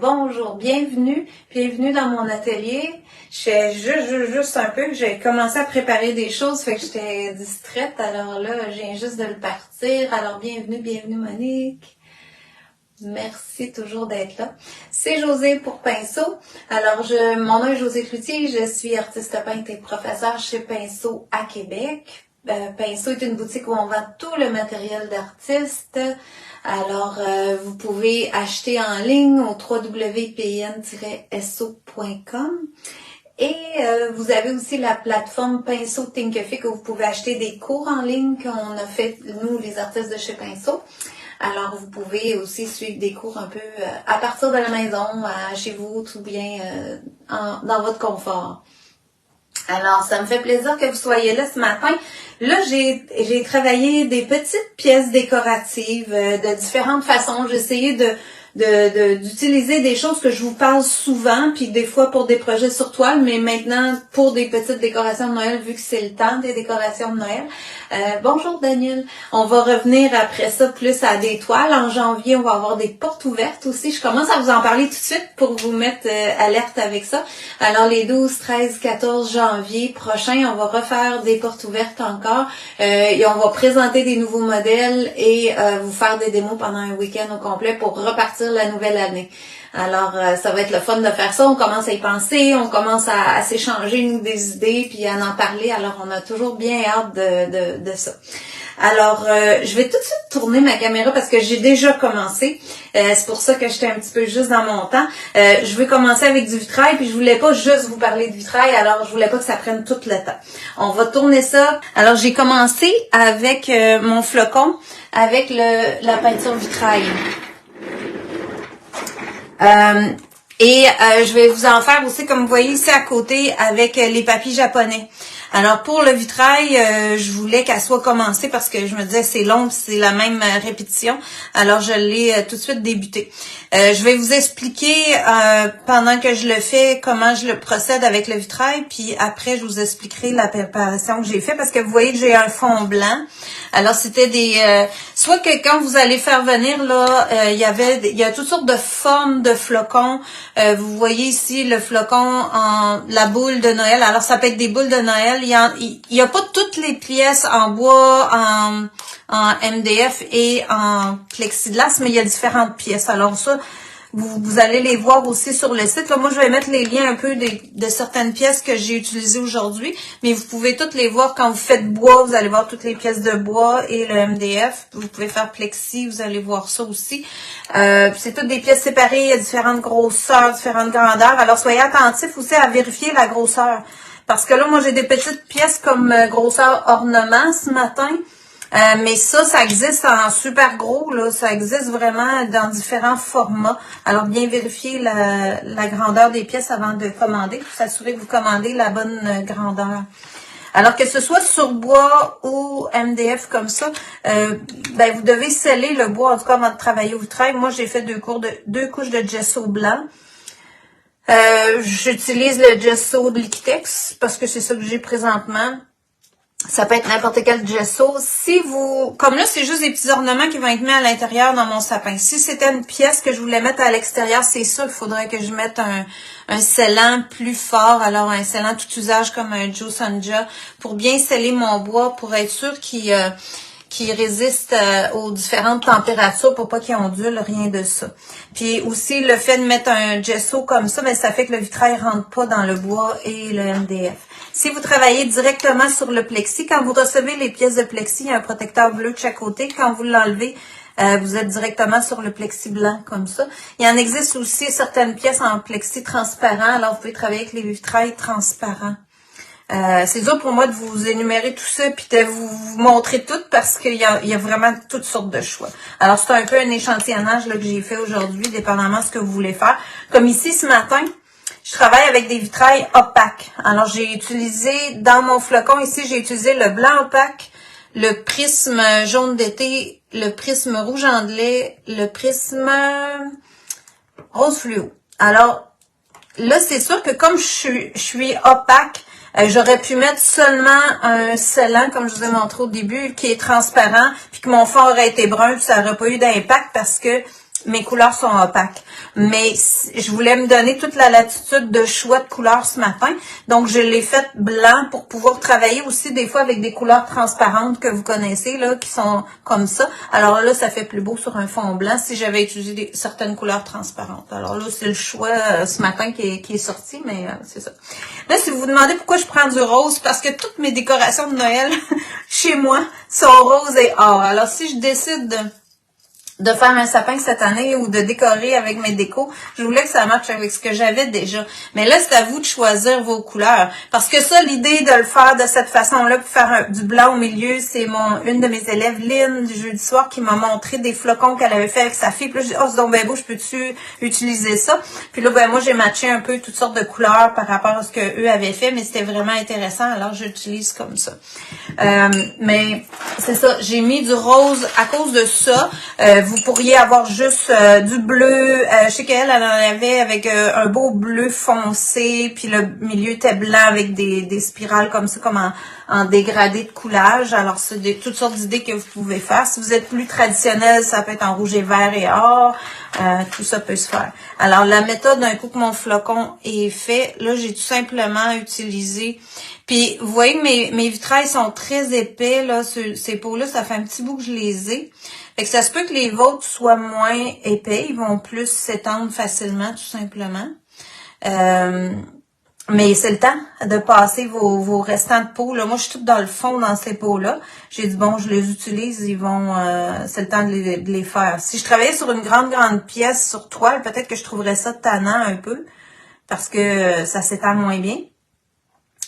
Bonjour, bienvenue dans mon atelier. Je fais juste un peu que j'ai commencé à préparer des choses, fait que j'étais distraite, alors là, je viens juste de le partir. Alors bienvenue Monique. Merci toujours d'être là. C'est Josée pour Pinceau. Alors, mon nom est Josée Cloutier, je suis artiste peintre et professeure chez Pinceau à Québec. Pinceau est une boutique où on vend tout le matériel d'artiste. Alors, vous pouvez acheter en ligne au www.pn-so.com. Et vous avez aussi la plateforme Pinceau Thinkific où vous pouvez acheter des cours en ligne qu'on a fait, nous, les artistes de chez Pinceau. Alors, vous pouvez aussi suivre des cours un peu à partir de la maison, chez vous, tout bien dans votre confort. Alors, ça me fait plaisir que vous soyez là ce matin. Là, j'ai travaillé des petites pièces décoratives de différentes façons. J'ai essayé d'utiliser des choses que je vous parle souvent, puis des fois pour des projets sur toile, mais maintenant pour des petites décorations de Noël, vu que c'est le temps des décorations de Noël. Bonjour Daniel. On va revenir après ça plus à des toiles. En janvier, on va avoir des portes ouvertes aussi. Je commence à vous en parler tout de suite pour vous mettre alerte avec ça. Alors les 12, 13, 14 janvier prochains, on va refaire des portes ouvertes encore. Et on va présenter des nouveaux modèles et vous faire des démos pendant un week-end au complet pour repartir la nouvelle année. Alors, ça va être le fun de faire ça. On commence à y penser, on commence à s'échanger nous des idées puis à en parler. Alors, on a toujours bien hâte de ça. Alors, je vais tout de suite tourner ma caméra parce que j'ai déjà commencé. C'est pour ça que j'étais un petit peu juste dans mon temps. Je vais commencer avec du vitrail puis je voulais pas juste vous parler de vitrail. Alors, je voulais pas que ça prenne tout le temps. On va tourner ça. Alors, j'ai commencé avec mon flocon avec la peinture vitrail. Je vais vous en faire aussi, comme vous voyez ici à côté, avec les papiers japonais. Alors, pour le vitrail, je voulais qu'elle soit commencée parce que je me disais c'est long, c'est la même répétition. Alors, je l'ai tout de suite débuté. Je vais vous expliquer pendant que je le fais comment je le procède avec le vitrail, puis après je vous expliquerai la préparation que j'ai fait parce que vous voyez que j'ai un fond blanc. Alors c'était soit que quand vous allez faire venir là, il y a toutes sortes de formes de flocons. Vous voyez ici le flocon la boule de Noël. Alors ça peut être des boules de Noël. Il y a pas toutes les pièces en bois, en MDF et en plexiglas, mais il y a différentes pièces. Alors ça, vous allez les voir aussi sur le site. Là, moi, je vais mettre les liens un peu de certaines pièces que j'ai utilisées aujourd'hui, mais vous pouvez toutes les voir quand vous faites bois. Vous allez voir toutes les pièces de bois et le MDF. Vous pouvez faire plexi, vous allez voir ça aussi. C'est toutes des pièces séparées. Il y a différentes grosseurs, différentes grandeurs. Alors, soyez attentifs aussi à vérifier la grosseur. Parce que là, moi, j'ai des petites pièces comme grosseur ornement ce matin. Mais ça existe en super gros, là. Ça existe vraiment dans différents formats. Alors, bien vérifier la grandeur des pièces avant de commander pour s'assurer que vous commandez la bonne grandeur. Alors, que ce soit sur bois ou MDF comme ça, vous devez sceller le bois, en tout cas, avant de travailler au vitrail. Moi, j'ai fait deux couches de gesso blanc. J'utilise le gesso de Liquitex parce que c'est ça que j'ai présentement. Ça peut être n'importe quel gesso. Comme là, c'est juste des petits ornements qui vont être mis à l'intérieur dans mon sapin. Si c'était une pièce que je voulais mettre à l'extérieur, c'est sûr qu'il faudrait que je mette un scellant plus fort. Alors, un scellant tout usage comme un Joe Sonja pour bien sceller mon bois, pour être sûr qu'il résiste aux différentes températures pour pas qu'il ondule, rien de ça. Puis aussi, le fait de mettre un gesso comme ça, ça fait que le vitrail rentre pas dans le bois et le MDF. Si vous travaillez directement sur le plexi, quand vous recevez les pièces de plexi, il y a un protecteur bleu de chaque côté. Quand vous l'enlevez, vous êtes directement sur le plexi blanc comme ça. Il en existe aussi certaines pièces en plexi transparent. Alors, vous pouvez travailler avec les vitrails transparents. C'est dur pour moi de vous énumérer tout ça puis de vous montrer tout parce qu'il y a vraiment toutes sortes de choix. Alors, c'est un peu un échantillonnage là, que j'ai fait aujourd'hui, dépendamment de ce que vous voulez faire. Comme ici, ce matin, je travaille avec des vitrails opaques. Alors, j'ai utilisé, dans mon flocon ici, j'ai utilisé le blanc opaque, le prisme jaune d'été, le prisme rouge anglais, le prisme rose fluo. Alors, là, c'est sûr que comme je suis opaque, j'aurais pu mettre seulement un scellant, comme je vous ai montré au début, qui est transparent, puis que mon fond aurait été brun, puis ça n'aurait pas eu d'impact parce que mes couleurs sont opaques. Mais je voulais me donner toute la latitude de choix de couleurs ce matin. Donc, je l'ai fait blanc pour pouvoir travailler aussi des fois avec des couleurs transparentes que vous connaissez, là, qui sont comme ça. Alors là, ça fait plus beau sur un fond blanc si j'avais utilisé certaines couleurs transparentes. Alors là, c'est le choix ce matin qui est sorti, mais c'est ça. Là, si vous vous demandez pourquoi je prends du rose, parce que toutes mes décorations de Noël chez moi sont roses et or. Alors, si je décide de faire un sapin cette année ou de décorer avec mes décos. Je voulais que ça marche avec ce que j'avais déjà. Mais là, c'est à vous de choisir vos couleurs. Parce que ça, l'idée de le faire de cette façon-là, pour faire du blanc au milieu, c'est une de mes élèves, Lynn, du jeudi soir, qui m'a montré des flocons qu'elle avait fait avec sa fille. Puis là, je dis, oh, c'est donc ben beau, je peux-tu utiliser ça? Puis là, ben moi, j'ai matché un peu toutes sortes de couleurs par rapport à ce que eux avaient fait, mais c'était vraiment intéressant, alors j'utilise comme ça. Mais c'est ça, j'ai mis du rose à cause de ça. Vous pourriez avoir juste du bleu. Je sais qu'elle en avait avec un beau bleu foncé, puis le milieu était blanc avec des spirales comme ça, comme en dégradé de coulage. Alors, c'est toutes sortes d'idées que vous pouvez faire. Si vous êtes plus traditionnel, ça peut être en rouge et vert et or. Tout ça peut se faire. Alors, la méthode, d'un coup que mon flocon est fait, là, j'ai tout simplement utilisé. Puis, vous voyez que mes vitrails sont très épais, là. Ces pots-là, ça fait un petit bout que je les ai. Fait que ça se peut que les vôtres soient moins épais. Ils vont plus s'étendre facilement, tout simplement. Mais c'est le temps de passer vos restants de pots. Là, moi, je suis toute dans le fond dans ces pots-là. J'ai dit, bon, je les utilise, ils vont... c'est le temps de les faire. Si je travaillais sur une grande pièce sur toile, peut-être que je trouverais ça tannant un peu, parce que ça s'étend moins bien.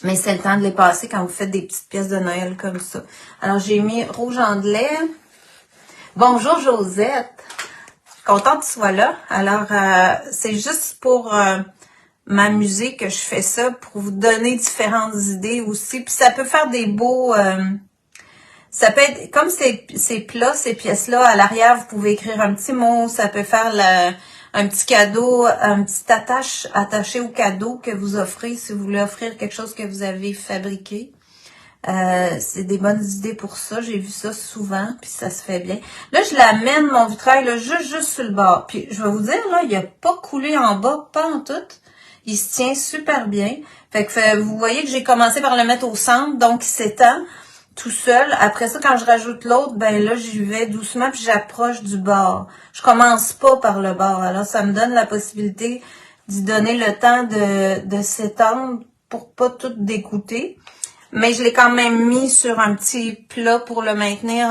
Mais c'est le temps de les passer quand vous faites des petites pièces de Noël comme ça. Alors, j'ai mis rouge anglais. Bonjour Josette. Je suis contente que tu sois là. Alors, c'est juste pour m'amuser que je fais ça, pour vous donner différentes idées aussi. Puis ça peut faire des beaux... ça peut être, comme ces plats, ces pièces-là, à l'arrière, vous pouvez écrire un petit mot. Ça peut faire un petit cadeau, un petit attaché au cadeau que vous offrez si vous voulez offrir quelque chose que vous avez fabriqué. C'est des bonnes idées pour ça. J'ai vu ça souvent, puis ça se fait bien. Là, je l'amène, mon vitrail, là, juste sur le bord. Puis, je vais vous dire, là, il a pas coulé en bas, pas en tout. Il se tient super bien. Fait que vous voyez que j'ai commencé par le mettre au centre, donc il s'étend tout seul. Après ça, quand je rajoute l'autre, ben là, j'y vais doucement, puis j'approche du bord. Je commence pas par le bord. Alors, ça me donne la possibilité d'y donner le temps de s'étendre pour pas tout dégoûter. Mais je l'ai quand même mis sur un petit plat pour le maintenir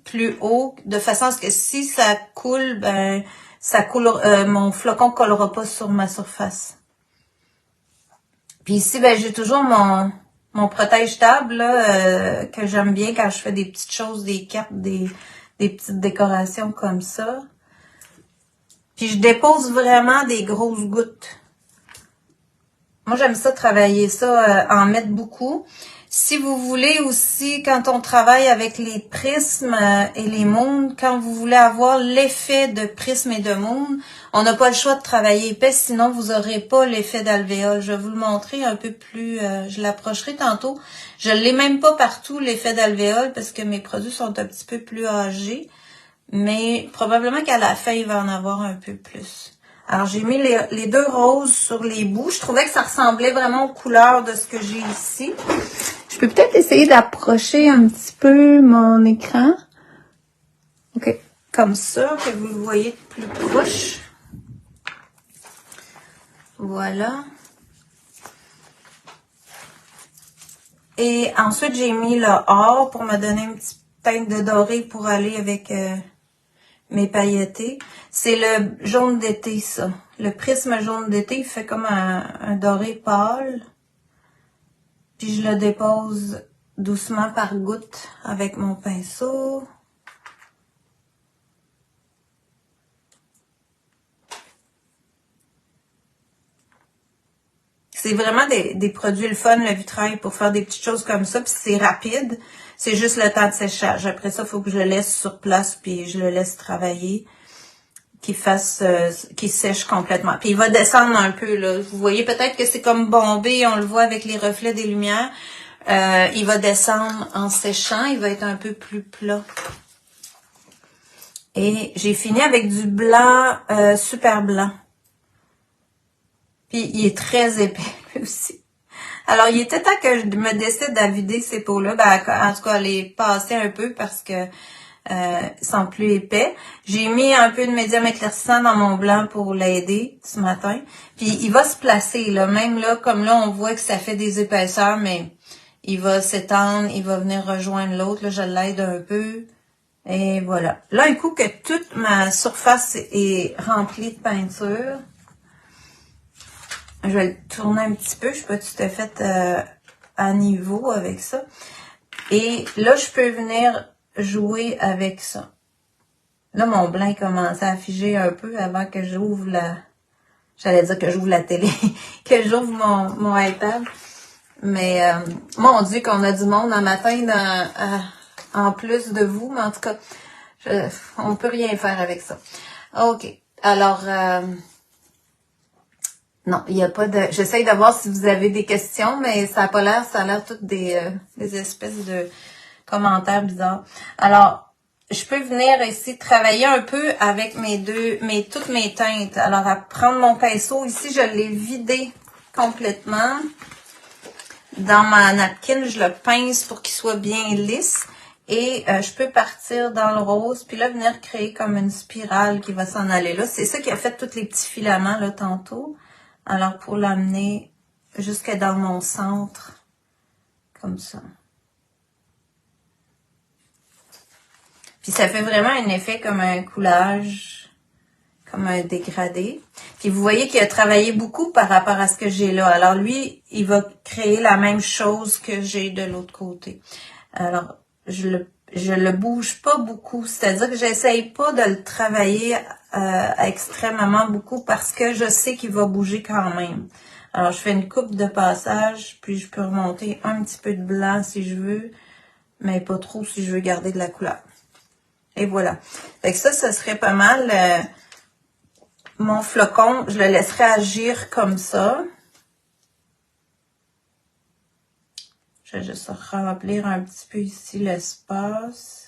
plus haut, de façon à ce que si ça coule, ben ça coule, mon flocon collera pas sur ma surface. Puis ici, ben j'ai toujours mon protège-table là, que j'aime bien quand je fais des petites choses, des cartes, des petites décorations comme ça. Puis je dépose vraiment des grosses gouttes. Moi, j'aime ça travailler ça, en mettre beaucoup. Si vous voulez aussi, quand on travaille avec les prismes et les moons, quand vous voulez avoir l'effet de prisme et de moon, on n'a pas le choix de travailler épais, sinon vous n'aurez pas l'effet d'alvéole. Je vais vous le montrer un peu plus, je l'approcherai tantôt. Je ne l'ai même pas partout, l'effet d'alvéole, parce que mes produits sont un petit peu plus âgés, mais probablement qu'à la fin, il va en avoir un peu plus. Alors, j'ai mis les deux roses sur les bouts. Je trouvais que ça ressemblait vraiment aux couleurs de ce que j'ai ici. Je peux peut-être essayer d'approcher un petit peu mon écran. OK. Comme ça, que vous le voyez de plus proche. Voilà. Et ensuite, j'ai mis le or pour me donner une petite teinte de doré pour aller avec... mes pailletés. C'est le jaune d'été, ça. Le prisme jaune d'été, il fait comme un doré pâle. Puis je le dépose doucement par gouttes avec mon pinceau. C'est vraiment des produits le fun, le vitrail, pour faire des petites choses comme ça. Puis c'est rapide. C'est juste le temps de séchage. Après ça, il faut que je le laisse sur place, puis je le laisse travailler, qu'il sèche complètement. Puis il va descendre un peu, là. Vous voyez peut-être que c'est comme bombé, on le voit avec les reflets des lumières. Il va descendre en séchant, il va être un peu plus plat. Et j'ai fini avec du blanc, super blanc. Puis il est très épais, lui aussi. Alors, il était temps que je me décide à vider ces pots-là. Ben, en tout cas, à les passer un peu parce que ils sont plus épais. J'ai mis un peu de médium éclaircissant dans mon blanc pour l'aider ce matin. Puis, il va se placer, là. Même là, comme là, on voit que ça fait des épaisseurs, mais il va s'étendre, il va venir rejoindre l'autre. Là, je l'aide un peu. Et voilà. Là, un coup que toute ma surface est remplie de peinture, je vais le tourner un petit peu. Je suis pas tout à fait à niveau avec ça. Et là, je peux venir jouer avec ça. Là, mon blanc commençait à figer un peu avant que j'ouvre la... J'allais dire que j'ouvre la télé, que j'ouvre mon iPad. Mais, mon Dieu, qu'on a du monde en matin en plus de vous. Mais en tout cas, on peut rien faire avec ça. OK. Alors... non, il n'y a pas de... J'essaye de voir si vous avez des questions, mais ça n'a pas l'air, ça a l'air toutes des espèces de commentaires bizarres. Alors, je peux venir ici travailler un peu avec toutes mes teintes. Alors, à prendre mon pinceau, ici, je l'ai vidé complètement. Dans ma napkin, je le pince pour qu'il soit bien lisse. Et je peux partir dans le rose, puis là, venir créer comme une spirale qui va s'en aller là. C'est ça qui a fait tous les petits filaments, là, tantôt. Alors, pour l'amener jusque dans mon centre, comme ça. Puis, ça fait vraiment un effet comme un coulage, comme un dégradé. Puis, vous voyez qu'il a travaillé beaucoup par rapport à ce que j'ai là. Alors, lui, il va créer la même chose que j'ai de l'autre côté. Alors, je le bouge pas beaucoup. C'est-à-dire que j'essaye pas de le travailler extrêmement beaucoup parce que je sais qu'il va bouger quand même. Alors, je fais une coupe de passage, puis je peux remonter un petit peu de blanc si je veux, mais pas trop si je veux garder de la couleur. Et voilà. Fait que ça serait pas mal. Mon flocon, je le laisserai agir comme ça. Je vais juste remplir un petit peu ici l'espace.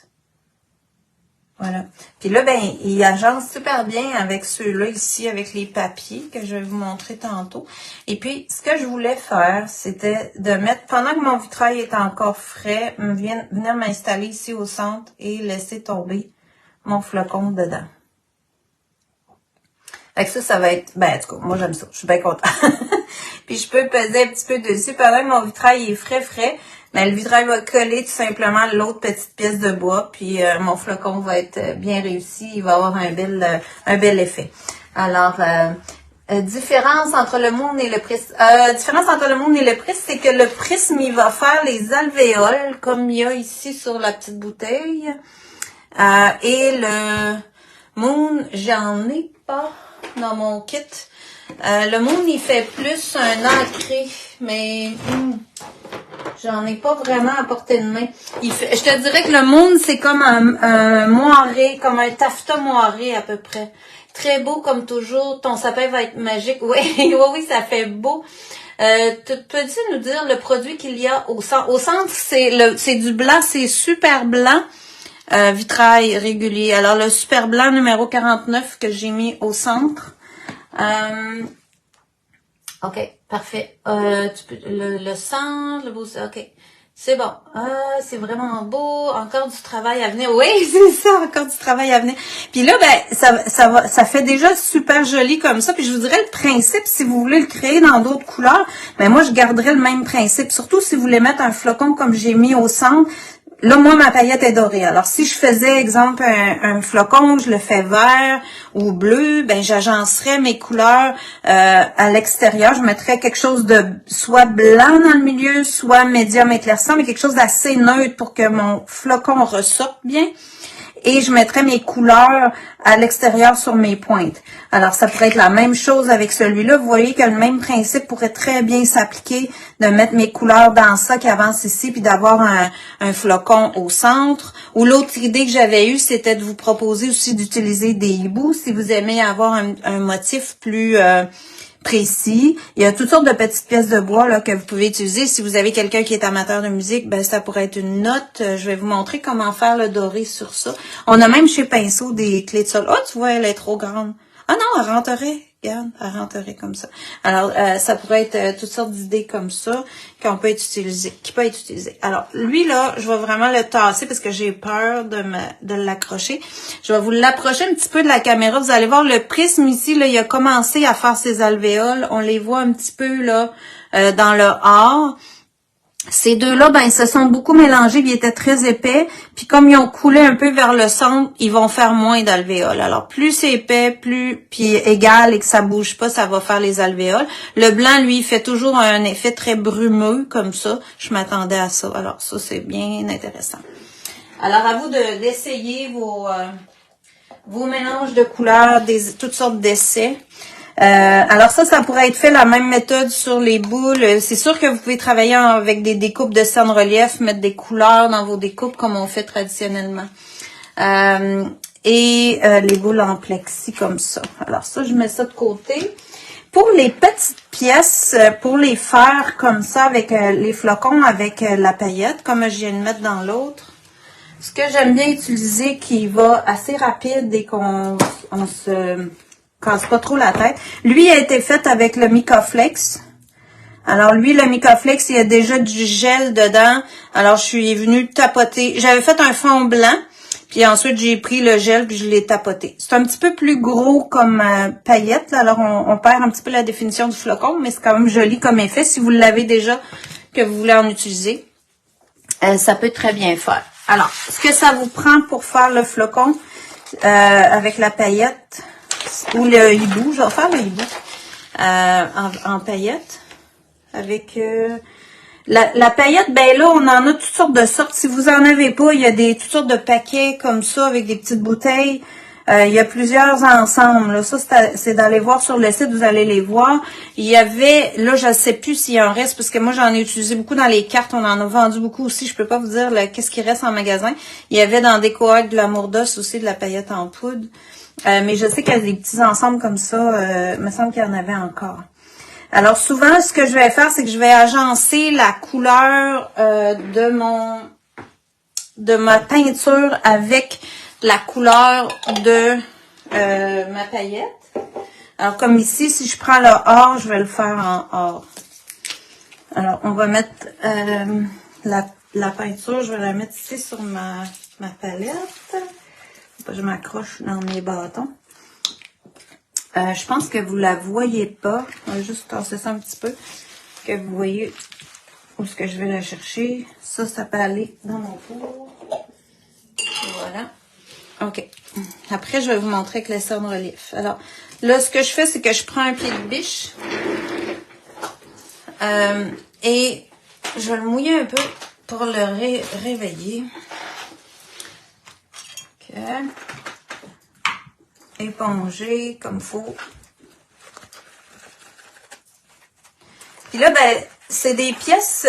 Voilà. Puis là, ben, il agence super bien avec ceux-là ici, avec les papiers que je vais vous montrer tantôt. Et puis, ce que je voulais faire, c'était de mettre, pendant que mon vitrail est encore frais, venir m'installer ici au centre et laisser tomber mon flocon dedans. Fait que ça va être, ben, en tout cas, moi j'aime ça, je suis bien contente. Puis je peux peser un petit peu dessus, pendant que mon vitrail est frais, mais le vitrail va coller tout simplement l'autre petite pièce de bois, puis mon flocon va être bien réussi, il va avoir un bel effet. Alors, différence entre le moon et le prisme. Différence entre le moon et le prisme, c'est que le prisme, il va faire les alvéoles, comme il y a ici sur la petite bouteille. Et le moon, j'en ai pas dans mon kit. Le moon, il fait plus un ancré, mais j'en ai pas vraiment à portée de main. Je te dirais que le moon, c'est comme un moiré, comme un taffetas moiré à peu près. Très beau comme toujours. Ton sapin va être magique. Oui, oui, ça fait beau. Peux-tu nous dire le produit qu'il y a au centre? Au centre, c'est du blanc, c'est super blanc. Vitrail régulier. Alors, le super blanc numéro 49 que j'ai mis au centre. OK, parfait. Le centre, le beau, OK. C'est bon. C'est vraiment beau. Encore du travail à venir. Oui, c'est ça, encore du travail à venir. Puis là, ben, ça fait déjà super joli comme ça. Puis je vous dirais le principe, si vous voulez le créer dans d'autres couleurs, ben moi, je garderais le même principe. Surtout si vous voulez mettre un flocon comme j'ai mis au centre. Là, moi, ma paillette est dorée. Alors, si je faisais, exemple, un flocon, je le fais vert ou bleu, ben j'agencerais mes couleurs à l'extérieur. Je mettrais quelque chose de soit blanc dans le milieu, soit médium éclaircissant, mais quelque chose d'assez neutre pour que mon flocon ressorte bien. Et je mettrais mes couleurs à l'extérieur sur mes pointes. Alors, ça pourrait être la même chose avec celui-là. Vous voyez que le même principe pourrait très bien s'appliquer, de mettre mes couleurs dans ça qui avance ici, puis d'avoir un flocon au centre. Ou l'autre idée que j'avais eue, c'était de vous proposer aussi d'utiliser des hiboux, si vous aimez avoir un motif plus précis. Il y a toutes sortes de petites pièces de bois là que vous pouvez utiliser. Si vous avez quelqu'un qui est amateur de musique, ben ça pourrait être une note. Je vais vous montrer comment faire le doré sur ça. On a même chez Pinceau des clés de sol. Oh, tu vois, elle est trop grande. Ah non, elle rentrerait. Regarde, elle rentrerait comme ça. Alors, ça pourrait être toutes sortes d'idées comme ça qu'on peut utiliser, qui peut être utilisé. Alors, lui là, je vais vraiment le tasser parce que j'ai peur de l'accrocher. Je vais vous l'approcher un petit peu de la caméra. Vous allez voir le prisme ici, là, il a commencé à faire ses alvéoles. On les voit un petit peu là dans le or. Ces deux-là, ben, ils se sont beaucoup mélangés, ils étaient très épais, puis comme ils ont coulé un peu vers le centre, ils vont faire moins d'alvéoles. Alors, plus c'est épais, puis égal et que ça bouge pas, ça va faire les alvéoles. Le blanc, lui, il fait toujours un effet très brumeux, comme ça. Je m'attendais à ça. Alors, ça, c'est bien intéressant. Alors, à vous d'essayer vos mélanges de couleurs, toutes sortes d'essais. Alors ça pourrait être fait la même méthode sur les boules. C'est sûr que vous pouvez travailler avec des découpes de scène relief, mettre des couleurs dans vos découpes comme on fait traditionnellement. Les boules en plexi comme ça. Alors ça, je mets ça de côté. Pour les petites pièces, pour les faire comme ça avec les flocons, avec la paillette, comme je viens de mettre dans l'autre, ce que j'aime bien utiliser qui va assez rapide et qu'on se casse pas trop la tête. Lui a été fait avec le Micaflex. Alors lui, le Micaflex, il y a déjà du gel dedans. Alors je suis venue tapoter. J'avais fait un fond blanc, puis ensuite j'ai pris le gel puis je l'ai tapoté. C'est un petit peu plus gros comme paillette. Là. Alors on perd un petit peu la définition du flocon, mais c'est quand même joli comme effet. Si vous l'avez déjà, que vous voulez en utiliser, ça peut très bien faire. Alors, ce que ça vous prend pour faire le flocon avec la paillette, ou le hibou, je vais faire le hibou en paillettes. Avec la paillette, ben là, on en a toutes sortes de sortes. Si vous en avez pas, il y a toutes sortes de paquets comme ça avec des petites bouteilles. Il y a plusieurs ensembles. Là. Ça, c'est d'aller voir sur le site, vous allez les voir. Il y avait, là, je ne sais plus s'il y en reste, parce que moi, j'en ai utilisé beaucoup dans les cartes. On en a vendu beaucoup aussi. Je peux pas vous dire qu'est-ce qui reste en magasin. Il y avait dans des coacs de l'amour d'os aussi de la paillette en poudre. Mais je sais qu'il y a des petits ensembles comme ça. Il me semble qu'il y en avait encore. Alors, souvent, ce que je vais faire, c'est que je vais agencer la couleur de ma peinture avec la couleur de ma paillette. Alors, comme ici, si je prends le or, je vais le faire en or. Alors, on va mettre la peinture, je vais la mettre ici sur ma palette. Je m'accroche dans mes bâtons. Je pense que vous la voyez pas. On va juste tasser ça un petit peu. Que vous voyez où est-ce que je vais la chercher. Ça peut aller dans mon four. Voilà. OK. Après, je vais vous montrer avec les cernes relief. Alors, là, ce que je fais, c'est que je prends un pied de biche. Et je vais le mouiller un peu pour le réveiller. OK. Éponger comme faut. Puis là, ben, c'est des pièces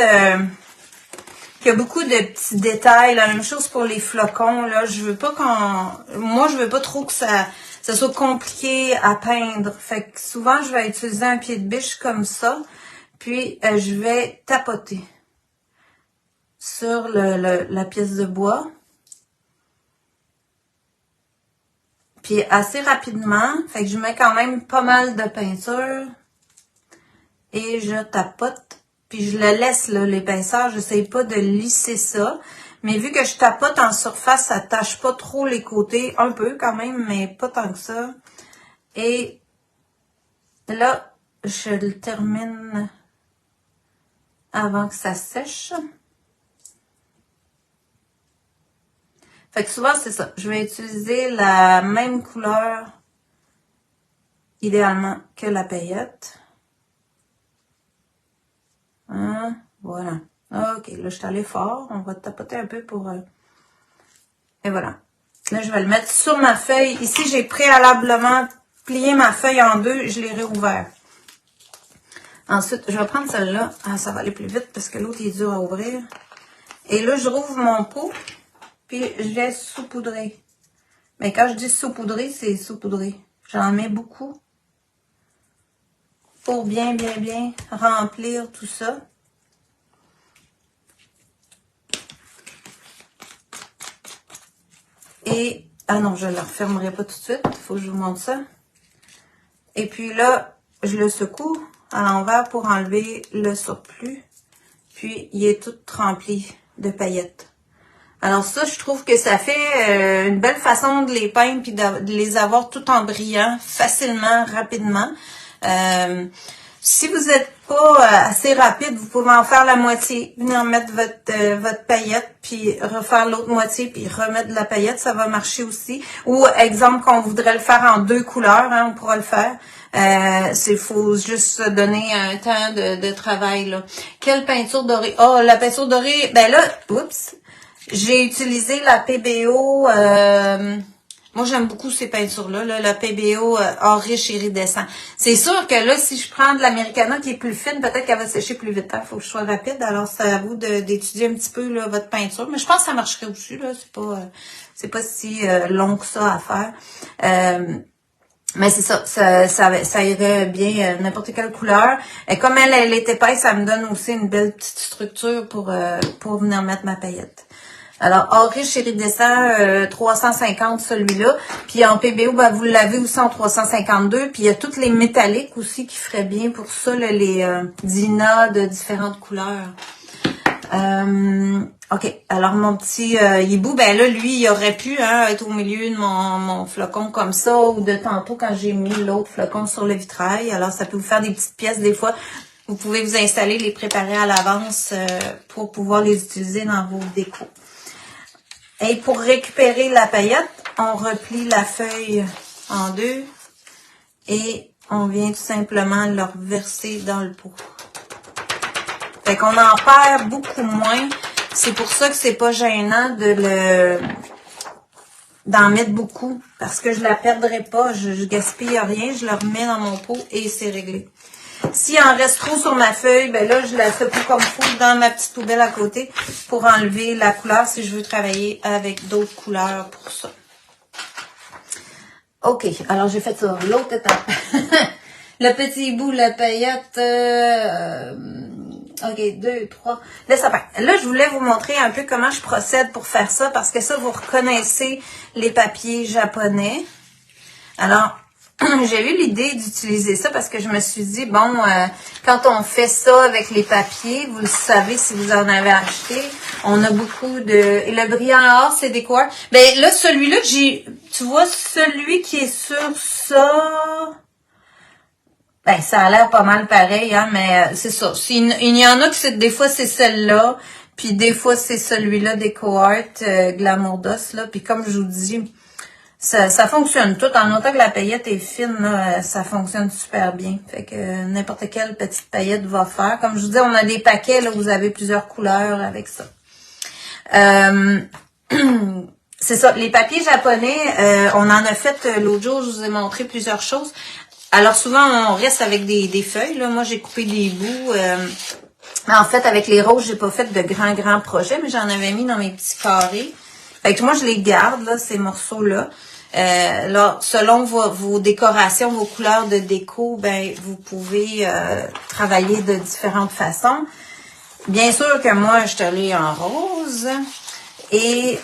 qui a beaucoup de petits détails. La même chose pour les flocons. Là, je veux pas moi, je veux pas trop que ça soit compliqué à peindre. Fait que souvent, je vais utiliser un pied de biche comme ça. Puis, je vais tapoter sur la pièce de bois. Puis assez rapidement, fait que je mets quand même pas mal de peinture et je tapote. Puis je le laisse là, l'épaisseur, j'essaie pas de lisser ça. Mais vu que je tapote en surface, ça tâche pas trop les côtés, un peu quand même, mais pas tant que ça. Et là, je le termine avant que ça sèche. Fait que souvent, c'est ça. Je vais utiliser la même couleur, idéalement, que la paillette. Hein? Voilà. OK, là, je suis allée fort. On va tapoter un peu pour... Et voilà. Là, je vais le mettre sur ma feuille. Ici, j'ai préalablement plié ma feuille en deux. Je l'ai réouvert. Ensuite, je vais prendre celle-là. Ah, ça va aller plus vite parce que l'autre, il est dur à ouvrir. Et là, je rouvre mon pot. Puis, je vais saupoudrer. Mais quand je dis saupoudrer, c'est saupoudrer. J'en mets beaucoup. pour bien remplir tout ça. Et, ah non, je ne le refermerai pas tout de suite, il faut que je vous montre ça. Et puis là, je le secoue à l'envers pour enlever le surplus. Puis, il est tout rempli de paillettes. Alors ça, je trouve que ça fait une belle façon de les peindre puis de les avoir tout en brillant, facilement, rapidement. Si vous n'êtes pas assez rapide, vous pouvez en faire la moitié, venir mettre votre paillette, puis refaire l'autre moitié, puis remettre de la paillette, ça va marcher aussi. Ou, exemple, qu'on voudrait le faire en 2 couleurs, hein, on pourra le faire. Faut juste donner un temps de travail, là. Quelle peinture dorée? Oh, la peinture dorée, ben là, oups, j'ai utilisé la PBO, moi, j'aime beaucoup ces peintures-là, là, la PBO or riche iridescent. C'est sûr que là, si je prends de l'Americana qui est plus fine, peut-être qu'elle va sécher plus vite. Il faut que je sois rapide. Alors, c'est à vous d'étudier un petit peu là, votre peinture. Mais je pense que ça marcherait aussi. Là, c'est pas si long que ça à faire. Mais c'est ça irait bien n'importe quelle couleur. Et comme elle est épaisse, ça me donne aussi une belle petite structure pour venir mettre ma paillette. Alors, or riche iridescent, 350 celui-là. Puis en PBO, ben, vous l'avez aussi en 352. Puis il y a toutes les métalliques aussi qui feraient bien pour ça, là, les Dina de différentes couleurs. OK. Alors, mon petit hibou, ben là, lui, il aurait pu être au milieu de mon flocon comme ça, ou de tantôt quand j'ai mis l'autre flocon sur le vitrail. Alors, ça peut vous faire des petites pièces des fois. Vous pouvez vous installer, les préparer à l'avance pour pouvoir les utiliser dans vos décos. Et pour récupérer la paillette, on replie la feuille en 2 et on vient tout simplement le reverser dans le pot. Fait qu'on en perd beaucoup moins. C'est pour ça que c'est pas gênant d'en mettre beaucoup. Parce que je la perdrai pas, je gaspille rien, je la remets dans mon pot et c'est réglé. S'il en reste trop sur ma feuille, ben là, je la secoue comme il faut dans ma petite poubelle à côté pour enlever la couleur si je veux travailler avec d'autres couleurs pour ça. OK, alors j'ai fait ça. L'autre étape. Le petit bout, la paillette. OK, 2, 3. Laisse ça faire. Là, je voulais vous montrer un peu comment je procède pour faire ça parce que ça, vous reconnaissez les papiers japonais. Alors, j'ai eu l'idée d'utiliser ça parce que je me suis dit, bon, quand on fait ça avec les papiers, vous le savez si vous en avez acheté, on a beaucoup de... Et le brillant or, c'est des quoi? Ben là, celui-là que j'ai... Tu vois, celui qui est sur ça... Ben, ça a l'air pas mal pareil, hein, mais c'est ça. Il y en a que des fois, c'est celle-là, puis des fois, c'est celui-là des Coart Glamour d'os, là. Puis comme je vous dis... Ça fonctionne tout. En autant que la paillette est fine, là, ça fonctionne super bien. Fait que n'importe quelle petite paillette va faire. Comme je vous dis, on a des paquets, là, où vous avez plusieurs couleurs avec ça. C'est ça. Les papiers japonais, on en a fait l'autre jour, je vous ai montré plusieurs choses. Alors souvent, on reste avec des feuilles. Là. Moi, j'ai coupé des bouts. En fait, avec les roses, j'ai pas fait de grands projets, mais j'en avais mis dans mes petits carrés. Fait que moi, je les garde, là, ces morceaux-là. Là, selon vos décorations, vos couleurs de déco, ben, vous pouvez travailler de différentes façons. Bien sûr que moi, je suis allée en rose. Et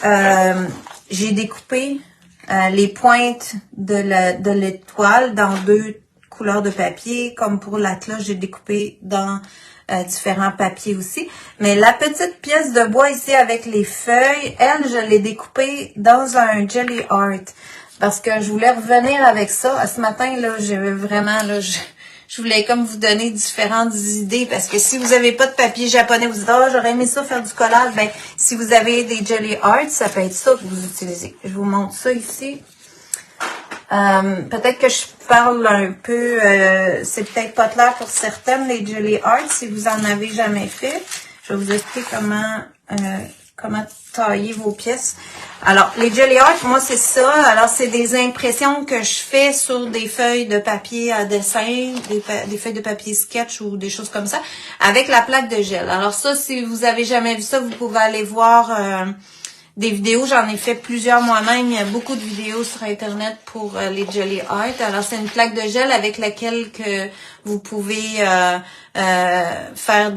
j'ai découpé les pointes de l'étoile dans 2 couleurs de papier. Comme pour la cloche, j'ai découpé dans... différents papiers aussi. Mais la petite pièce de bois ici avec les feuilles, elle, je l'ai découpée dans un Jelly Art. Parce que je voulais revenir avec ça. Ce matin, là, je voulais comme vous donner différentes idées. Parce que si vous n'avez pas de papier japonais, vous dites, oh, j'aurais aimé ça faire du collage. Ben, si vous avez des Jelly Art, ça peut être ça que vous utilisez. Je vous montre ça ici. Peut-être que je parle un peu, c'est peut-être pas clair pour certaines, les Jelly Art, si vous en avez jamais fait. Je vais vous expliquer comment tailler vos pièces. Alors, les Jelly Art, moi, c'est ça. Alors, c'est des impressions que je fais sur des feuilles de papier à dessin, des feuilles de papier sketch ou des choses comme ça, avec la plaque de gel. Alors ça, si vous avez jamais vu ça, vous pouvez aller voir... des vidéos. J'en ai fait plusieurs moi-même. Il y a beaucoup de vidéos sur Internet pour les Jelly Art. Alors, c'est une plaque de gel avec laquelle que vous pouvez faire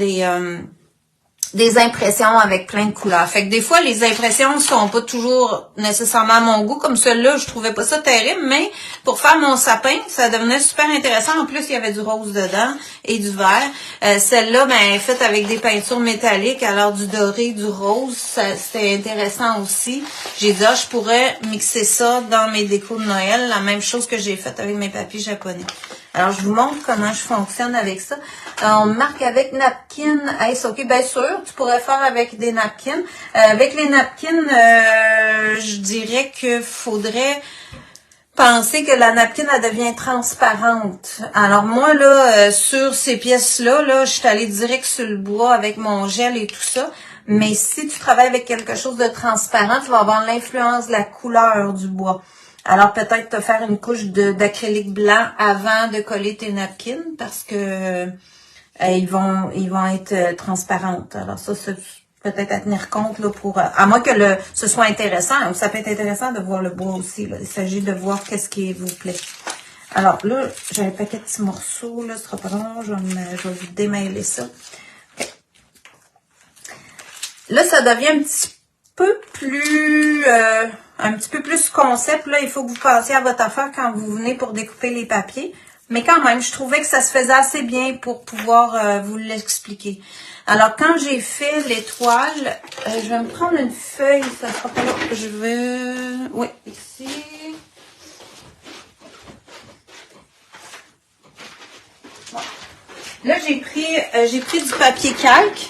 des impressions avec plein de couleurs. Fait que des fois, les impressions sont pas toujours nécessairement à mon goût. Comme celle-là, je trouvais pas ça terrible, mais pour faire mon sapin, ça devenait super intéressant. En plus, il y avait du rose dedans et du vert. Celle-là, ben, elle est faite avec des peintures métalliques, alors du doré, du rose. C'était intéressant aussi. J'ai dit, je pourrais mixer ça dans mes décos de Noël. La même chose que j'ai faite avec mes papiers japonais. Alors, je vous montre comment je fonctionne avec ça. On marque avec napkin. Hey, c'est OK, bien sûr, tu pourrais faire avec des napkins. Avec les napkins, je dirais que faudrait penser que la napkin, elle devient transparente. Alors, moi, là, sur ces pièces-là, là, je suis allée direct sur le bois avec mon gel et tout ça. Mais si tu travailles avec quelque chose de transparent, tu vas avoir l'influence de la couleur du bois. Alors, peut-être te faire une couche d'acrylique blanc avant de coller tes napkins parce que ils vont être transparentes. Alors, ça, c'est peut-être à tenir compte là pour à moins que ce soit intéressant. Ça peut être intéressant de voir le bois aussi. Là. Il s'agit de voir qu'est-ce qui vous plaît. Alors, là, j'ai un paquet de petits morceaux. Là, ce sera pas long. Je vais vous démêler ça. Okay. Là, ça devient un petit peu plus concept. Là, il faut que vous pensiez à votre affaire quand vous venez pour découper les papiers. Mais quand même, je trouvais que ça se faisait assez bien pour pouvoir vous l'expliquer. Alors, quand j'ai fait l'étoile, je vais me prendre une feuille. Ça sera pas là. Je vais... Oui, ici. Bon. Là, j'ai pris du papier calque.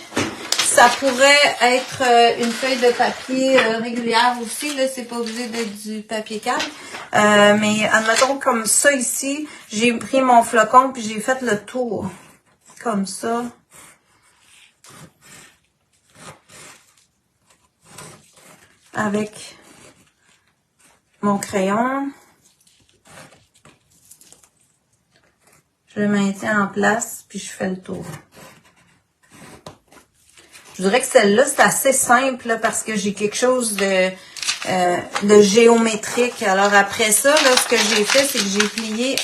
Ça pourrait être une feuille de papier régulière aussi. Là, c'est pas obligé d'être du papier calque. Mais admettons comme ça ici, j'ai pris mon flocon puis j'ai fait le tour. Comme ça. Avec mon crayon. Je le maintiens en place puis je fais le tour. Je dirais que celle-là, c'est assez simple là, parce que j'ai quelque chose de géométrique. Alors après ça, là, ce que j'ai fait, c'est que j'ai plié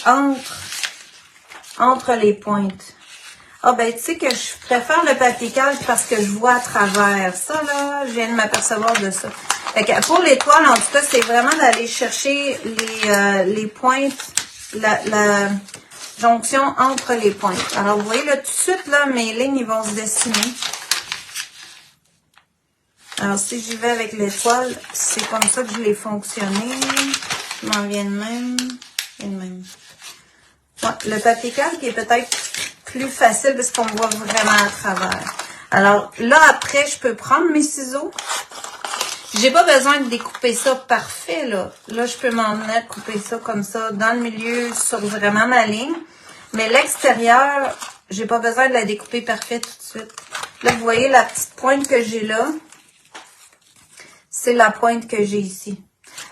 entre les pointes. Ah ben, tu sais que je préfère le papier calque parce que je vois à travers. Ça, là, je viens de m'apercevoir de ça. Fait que pour l'étoile, en tout cas, c'est vraiment d'aller chercher les pointes, la jonction entre les pointes. Alors, vous voyez, là, tout de suite, là, mes lignes, ils vont se dessiner. Alors, si j'y vais avec l'étoile, c'est comme ça que je l'ai fonctionné. Je m'en viens de même. Ouais, le papier calque est peut-être plus facile parce qu'on voit vraiment à travers. Alors, là, après, je peux prendre mes ciseaux. J'ai pas besoin de découper ça parfait, là. Là, je peux m'en venir couper ça comme ça dans le milieu sur vraiment ma ligne. Mais l'extérieur, j'ai pas besoin de la découper parfait tout de suite. Là, vous voyez la petite pointe que j'ai là. C'est la pointe que j'ai ici.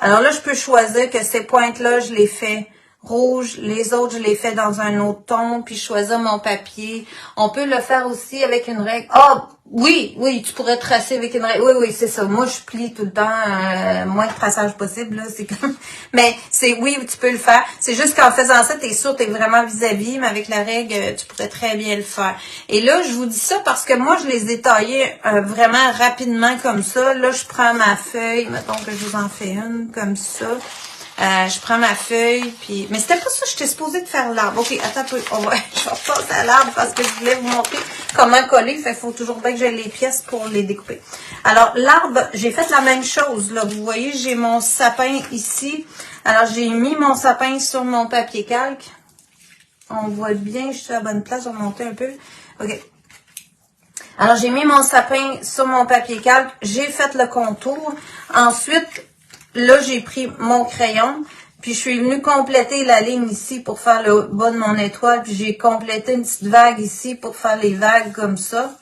Alors là, je peux choisir que ces pointes-là, je les fais rouges. Les autres, je les fais dans un autre ton. Puis choisir mon papier. On peut le faire aussi avec une règle. Ah, oui, tu pourrais tracer avec une règle. Oui, c'est ça. Moi, je plie tout le temps. Moins de traçage possible, là. C'est comme... Mais oui, tu peux le faire. C'est juste qu'en faisant ça, t'es sûr, t'es vraiment vis-à-vis. Mais avec la règle, tu pourrais très bien le faire. Et là, je vous dis ça parce que moi, je les ai taillés vraiment rapidement comme ça. Là, je prends ma feuille. Mettons que je vous en fais une comme ça. Je prends ma feuille, puis... Mais c'était pas ça, j'étais supposée de faire l'arbre. OK, attends un peu. Je vais repasser à l'arbre parce que je voulais vous montrer comment coller. Fait qu'il faut toujours bien que j'ai les pièces pour les découper. Alors, l'arbre, j'ai fait la même chose. Là, vous voyez, j'ai mon sapin ici. Alors, j'ai mis mon sapin sur mon papier calque. On voit bien, je suis à la bonne place. Je vais monter un peu. OK. Alors, j'ai mis mon sapin sur mon papier calque. J'ai fait le contour. Ensuite... Là, j'ai pris mon crayon, puis je suis venue compléter la ligne ici pour faire le bas de mon étoile, puis j'ai complété une petite vague ici pour faire les vagues comme ça,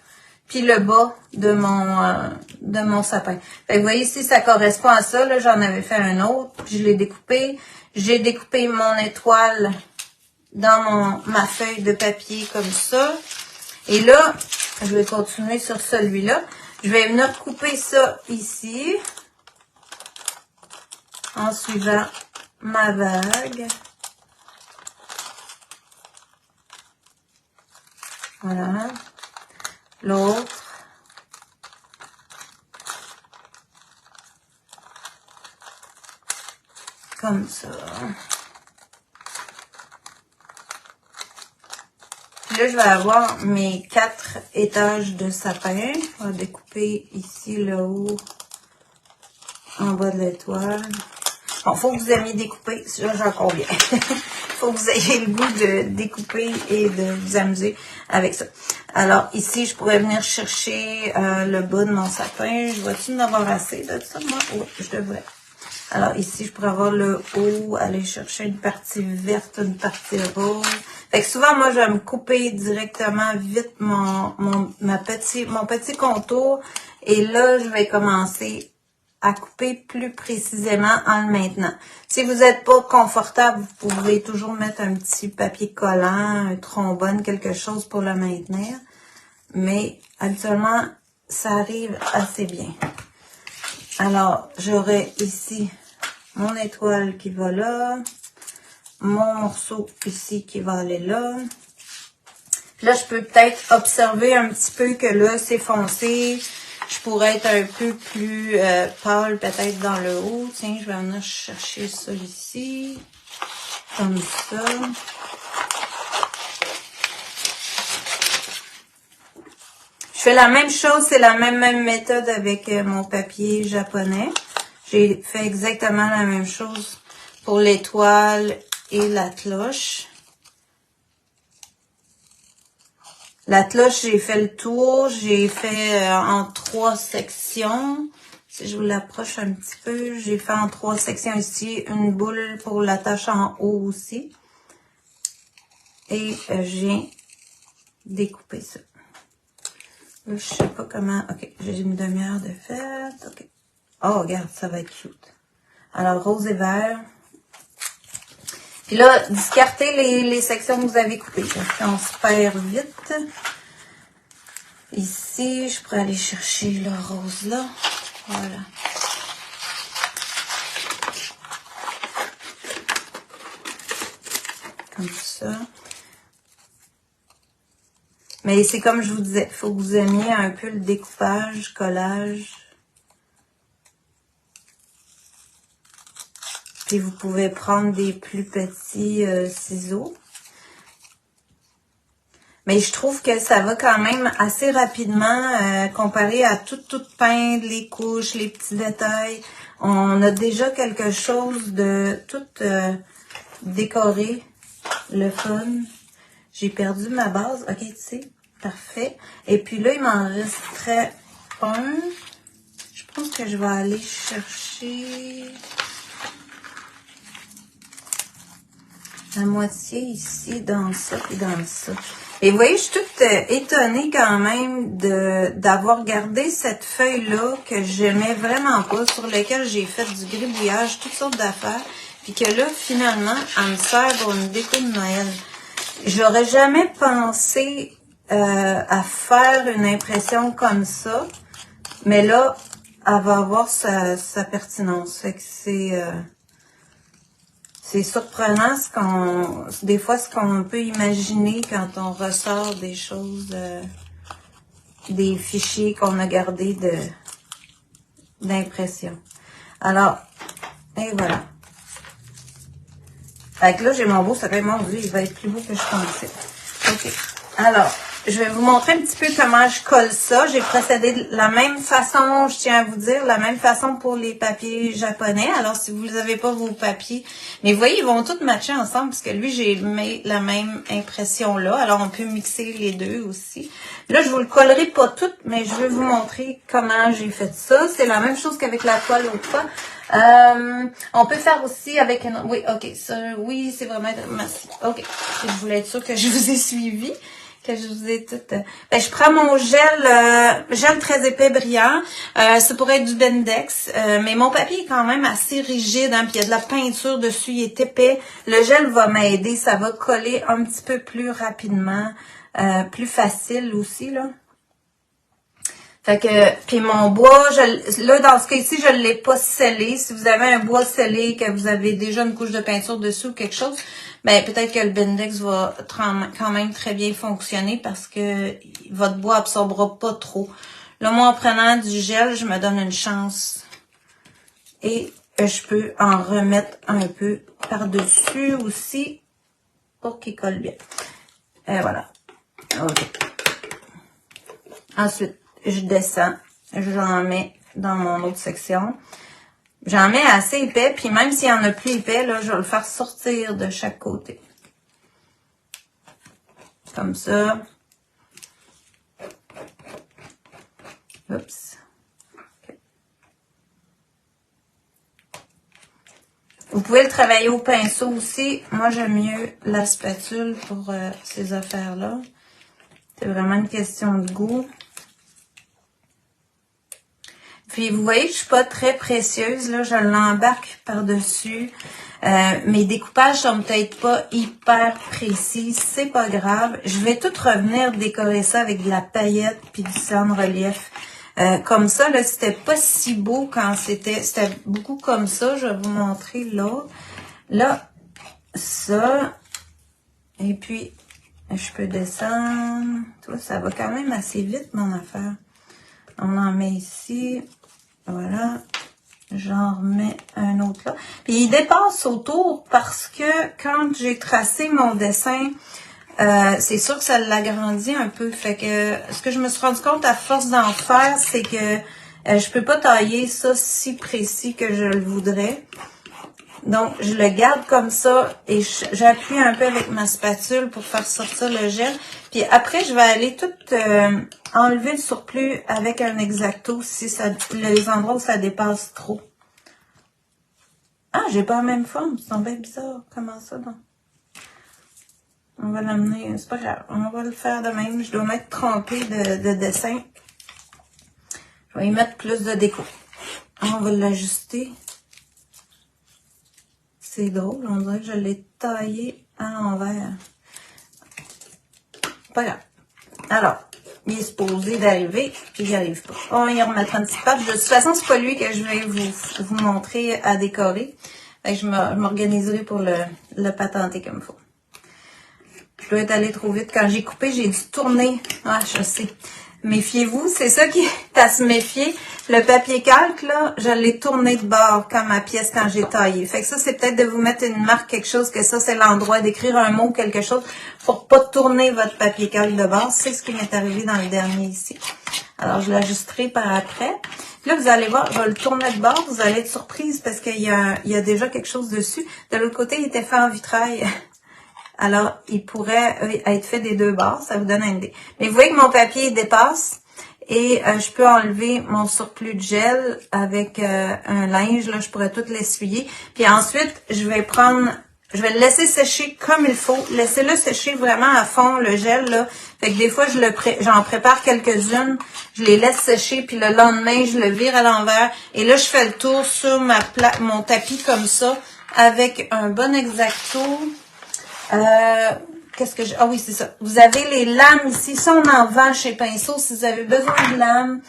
puis le bas de mon sapin. Fait que vous voyez ici, ça correspond à ça. Là, j'en avais fait un autre, puis je l'ai découpé. J'ai découpé mon étoile dans ma feuille de papier comme ça. Et là, je vais continuer sur celui-là. Je vais venir couper ça ici. en suivant ma vague. Voilà. L'autre. Comme ça. Puis là, je vais avoir mes 4 étages de sapin. On va découper ici le haut, en bas de l'étoile. Bon, faut que vous aimiez découper. Là, j'en conviens. Faut que vous ayez le goût de découper et de vous amuser avec ça. Alors, ici, je pourrais venir chercher le bas de mon sapin. Je vois-tu en avoir assez de ça, moi? Oui, je devrais. Alors, ici, je pourrais avoir le haut, aller chercher une partie verte, une partie rose. Fait que souvent, moi, je vais me couper directement vite mon petit contour. Et là, je vais commencer à couper plus précisément en le maintenant. Si vous n'êtes pas confortable, vous pouvez toujours mettre un petit papier collant, un trombone, quelque chose pour le maintenir. Mais habituellement, ça arrive assez bien. Alors, j'aurai ici mon étoile qui va là, mon morceau ici qui va aller là. Puis là, je peux peut-être observer un petit peu que là, c'est foncé. Je pourrais être un peu plus pâle peut-être dans le haut. Tiens, je vais venir chercher ça ici, comme ça. Je fais la même chose, c'est la même méthode avec mon papier japonais. J'ai fait exactement la même chose pour l'étoile et la cloche. La cloche, j'ai fait le tour, j'ai fait en 3 sections. Si je vous l'approche un petit peu, j'ai fait en 3 sections ici, une boule pour l'attache en haut aussi. Et j'ai découpé ça. Là, je sais pas comment. Ok, j'ai une demi-heure de fête. Ok. Oh, regarde, ça va être cute. Alors, rose et vert. Puis là, discartez les sections que vous avez coupées. On se perd vite. Ici, je pourrais aller chercher le rose là. Voilà. Comme ça. Mais c'est comme je vous disais, il faut que vous aimiez un peu le découpage, collage. Puis vous pouvez prendre des plus petits ciseaux. Mais je trouve que ça va quand même assez rapidement comparé à tout peindre, les couches, les petits détails. On a déjà quelque chose de tout décoré, le fun. J'ai perdu ma base. Ok, tu sais, parfait. Et puis là, il m'en resterait un. Je pense que je vais aller chercher la moitié ici, dans ça et dans ça. Et vous voyez, je suis toute étonnée quand même d'avoir gardé cette feuille-là que j'aimais vraiment pas, sur laquelle j'ai fait du gribouillage, toutes sortes d'affaires, puis que là, finalement, elle me sert pour une déco de Noël. J'aurais jamais pensé à faire une impression comme ça, mais là, elle va avoir sa pertinence. Fait que c'est surprenant des fois ce qu'on peut imaginer quand on ressort des choses, des fichiers qu'on a gardés d'impression. Alors, et voilà. Fait que là, j'ai mon beau sapin. Mon Dieu, il va être plus beau que je pensais. OK. Alors, je vais vous montrer un petit peu comment je colle ça. J'ai procédé de la même façon, je tiens à vous dire, la même façon pour les papiers japonais. Alors, si vous n'avez pas vos papiers, mais vous voyez, ils vont tous matcher ensemble, parce que lui, j'ai mis la même impression là. Alors, on peut mixer les deux aussi. Là, je vous le collerai pas tout, mais je vais vous montrer comment j'ai fait ça. C'est la même chose qu'avec la toile l'autre fois. On peut faire aussi avec un... Oui, ok, ça, oui, c'est vraiment... Merci. Ok, je voulais être sûre que je vous ai suivi, que je vous ai tout... Ben, je prends mon gel très épais brillant. Ça pourrait être du Bendix, mais mon papier est quand même assez rigide, hein, puis il y a de la peinture dessus, il est épais. Le gel va m'aider, ça va coller un petit peu plus rapidement, plus facile aussi, là. Fait que, puis mon bois, là, dans ce cas-ci, je ne l'ai pas scellé. Si vous avez un bois scellé, que vous avez déjà une couche de peinture dessus ou quelque chose, ben peut-être que le Bendix va quand même très bien fonctionner parce que votre bois absorbera pas trop. Là, moi, en prenant du gel, je me donne une chance. Et je peux en remettre un peu par-dessus aussi pour qu'il colle bien. Et voilà. OK. Ensuite, je descends, j'en mets dans mon autre section. J'en mets assez épais, puis même s'il y en a plus épais, là, je vais le faire sortir de chaque côté. Comme ça. Oups. Okay. Vous pouvez le travailler au pinceau aussi. Moi, j'aime mieux la spatule pour ces affaires-là. C'est vraiment une question de goût. Puis vous voyez que je suis pas très précieuse, là, je l'embarque par-dessus. Mes découpages sont peut-être pas hyper précis, c'est pas grave. Je vais tout revenir décorer ça avec de la paillette puis du cerne relief. Comme ça, là, c'était pas si beau quand c'était beaucoup comme ça. Je vais vous montrer là. Là, ça. Et puis, je peux descendre. Tu vois, ça va quand même assez vite, mon affaire. On en met ici. Voilà. J'en remets un autre là. Puis il dépasse autour parce que quand j'ai tracé mon dessin, c'est sûr que ça l'agrandit un peu. Fait que ce que je me suis rendu compte à force d'en faire, c'est que je peux pas tailler ça si précis que je le voudrais. Donc, je le garde comme ça et j'appuie un peu avec ma spatule pour faire sortir le gel. Puis après, je vais aller tout enlever le surplus avec un X-Acto si ça, les endroits où ça dépasse trop. Ah, j'ai pas la même forme. C'est bien bizarre. Comment ça, donc? On va l'amener. C'est pas grave. On va le faire de même. Je dois m'être trompée de dessin. Je vais y mettre plus de déco. On va l'ajuster. C'est drôle, on dirait que je l'ai taillé à l'envers. Pas grave. Alors, il est supposé d'arriver, puis il n'y arrive pas. On va y remettre un petit pape. De toute façon, c'est pas lui que je vais vous montrer à décorer. Fait que je m'organiserai pour le patenter comme il faut. Je dois être allée trop vite. Quand j'ai coupé, j'ai dû tourner. Ah, je sais. Méfiez-vous, c'est ça qui est à se méfier. Le papier calque, là, je l'ai tourné de bord comme ma pièce quand j'ai taillé. Fait que ça, c'est peut-être de vous mettre une marque, quelque chose, que ça, c'est l'endroit d'écrire un mot, quelque chose, pour pas tourner votre papier calque de bord. C'est ce qui m'est arrivé dans le dernier ici. Alors, je l'ajusterai par après. Là, vous allez voir, je vais le tourner de bord. Vous allez être surprise parce qu'il y a déjà quelque chose dessus. De l'autre côté, il était fait en vitrail. Alors, il pourrait être fait des deux bords, ça vous donne une idée. Mais vous voyez que mon papier dépasse et je peux enlever mon surplus de gel avec un linge. Là, je pourrais tout l'essuyer. Puis ensuite, je vais le laisser sécher comme il faut. Laissez-le sécher vraiment à fond, le gel, là. Fait que des fois, j'en prépare quelques-unes, je les laisse sécher, puis le lendemain, je le vire à l'envers. Et là, je fais le tour sur mon tapis comme ça, avec un bon X-Acto. Qu'est-ce que j'ai? Ah oui, c'est ça. Vous avez les lames ici. Ça, on en vend chez Pinceau si vous avez besoin de lames.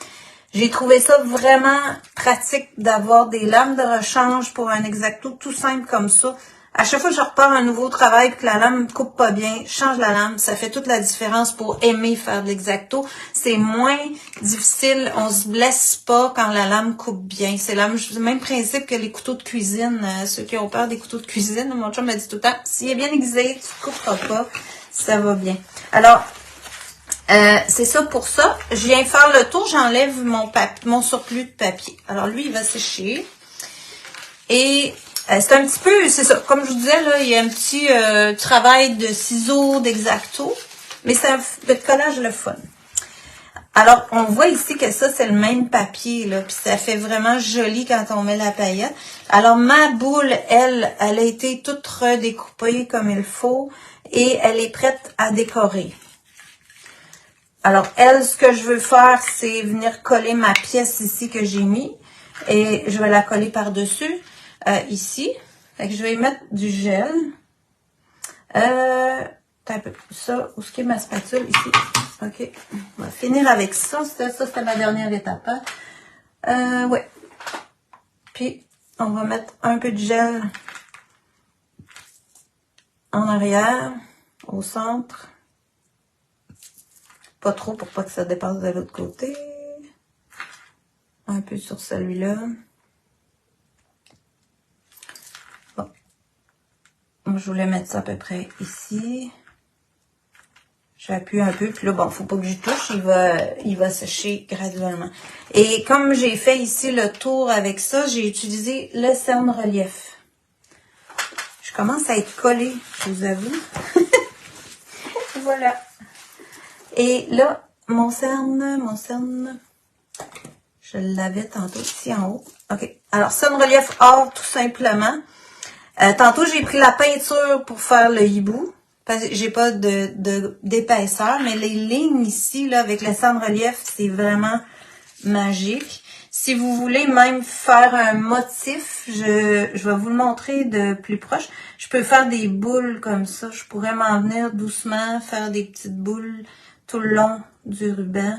J'ai trouvé ça vraiment pratique d'avoir des lames de rechange pour un X-Acto tout simple comme ça. À chaque fois que je repars un nouveau travail et que la lame ne coupe pas bien, je change la lame. Ça fait toute la différence pour aimer faire de l'X-Acto. C'est moins difficile. On se blesse pas quand la lame coupe bien. C'est le même principe que les couteaux de cuisine. Ceux qui ont peur des couteaux de cuisine, mon chum m'a dit tout le temps, s'il est bien aiguisé, tu ne couperas pas. Ça va bien. Alors, c'est ça pour ça. Je viens faire le tour, j'enlève mon surplus de papier. Alors, lui, il va sécher. Et c'est un petit peu, c'est ça, comme je vous disais, là, il y a un petit travail de ciseaux, d'X-Acto, mais c'est un collage le fun. Alors, on voit ici que ça, c'est le même papier, là, puis ça fait vraiment joli quand on met la paillette. Alors, ma boule, elle a été toute redécoupée comme il faut et elle est prête à décorer. Alors, elle, ce que je veux faire, c'est venir coller ma pièce ici que j'ai mis et je vais la coller par-dessus. Ici. Fait que je vais y mettre du gel. Un peu ça, où est-ce qu'il y a ma spatule ici? OK, voilà. va finir avec ça. Ça c'était ma dernière étape. Hein? Ouais. Puis, on va mettre un peu de gel en arrière, au centre. Pas trop pour pas que ça dépasse de l'autre côté. Un peu sur celui-là. Bon. Je voulais mettre ça à peu près ici. J'appuie un peu, puis là, bon, faut pas que j'y touche, il va sécher graduellement. Et comme j'ai fait ici le tour avec ça, j'ai utilisé le cerne relief. Je commence à être collée, je vous avoue. Voilà. Et là, mon cerne, je l'avais tantôt ici en haut. OK. Alors, cerne relief or, tout simplement. Tantôt, j'ai pris la peinture pour faire le hibou. J'ai pas d'épaisseur, mais les lignes ici, là, avec le cerne relief, c'est vraiment magique. Si vous voulez même faire un motif, je vais vous le montrer de plus proche. Je peux faire des boules comme ça. Je pourrais m'en venir doucement, faire des petites boules tout le long du ruban.